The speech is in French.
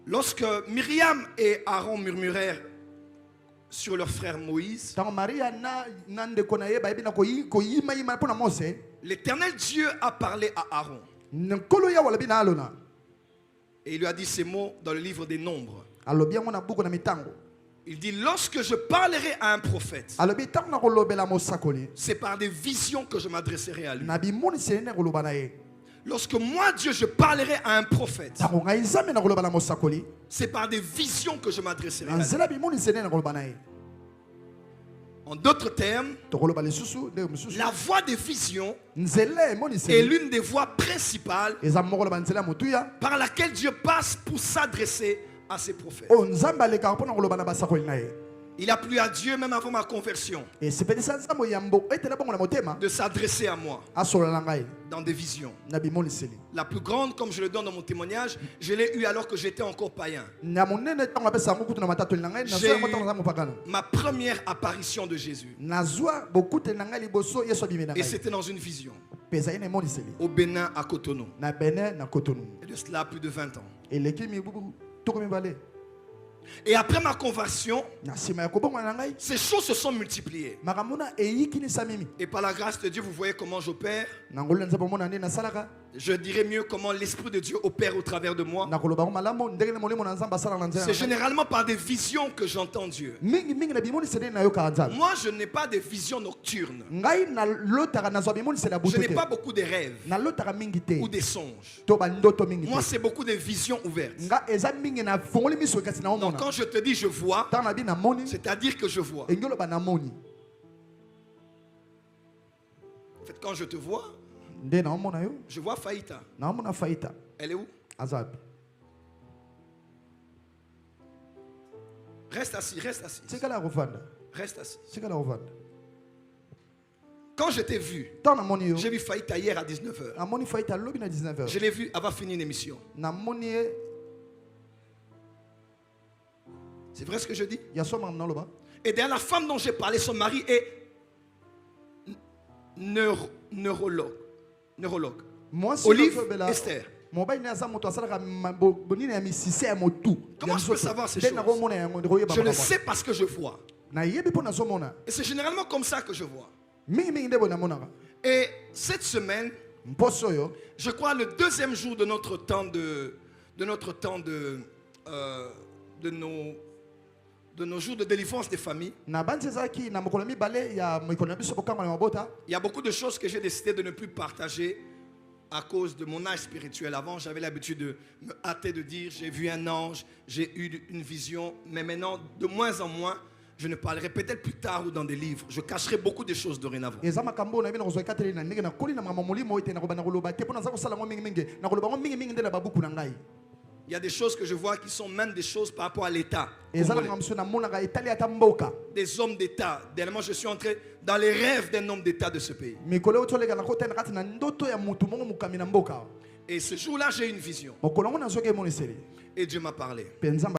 Lorsque Myriam et Aaron murmurèrent sur leur frère Moïse, l'Éternel Dieu a parlé à Aaron. Et il lui a dit ces mots dans le livre des Nombres. Il dit, lorsque je parlerai à un prophète, c'est par des visions que je m'adresserai à lui. Lorsque moi, Dieu, je parlerai à un prophète, c'est par des visions que je m'adresserai à lui. En d'autres termes, la voie des visions est l'une des voies principales par laquelle Dieu passe pour s'adresser à ses prophètes. Il a plu à Dieu, même avant ma conversion, de s'adresser à moi dans des visions. La plus grande, comme je le donne dans mon témoignage, je l'ai eue alors que j'étais encore païen. J'ai eu ma première apparition de Jésus. Et c'était dans une vision au Bénin, à Cotonou. Et de cela, plus de 20 ans. Et après ma conversion, ces choses se sont multipliées. Et par la grâce de Dieu, vous voyez comment j'opère. Je dirais mieux comment l'Esprit de Dieu opère au travers de moi. C'est généralement par des visions que j'entends Dieu. Moi, je n'ai pas des visions nocturnes. Je n'ai pas beaucoup de rêves ou des songes. Moi, c'est beaucoup de visions ouvertes. Donc, quand je te dis je vois, c'est-à-dire que je vois. En fait, quand je te vois, je vois Faïta. Elle est où? Reste assis, reste assis. Reste assis. Quand je t'ai vu, j'ai vu Faïta hier à 19h. Je l'ai vu, elle va finir une émission. C'est vrai ce que je dis? Et derrière la femme dont j'ai parlé, son mari est neurologue. Olive Esther. Comment je peux savoir ces choses? Je le sais parce que je vois. Et c'est généralement comme ça que je vois. Et cette semaine, je crois le deuxième jour de notre temps de nos jours de délivrance des familles, il y a beaucoup de choses que j'ai décidé de ne plus partager à cause de mon âge spirituel. Avant, j'avais l'habitude de me hâter de dire j'ai vu un ange, j'ai eu une vision, mais maintenant, de moins en moins, je ne parlerai peut-être plus tard ou dans des livres. Je cacherai beaucoup de choses dorénavant. Il y a des choses que je vois qui sont même des choses par rapport à l'État. Des hommes d'État. Dernièrement, je suis entré dans les rêves d'un homme d'État de ce pays. Et ce jour-là, j'ai eu une vision. Et Dieu m'a parlé.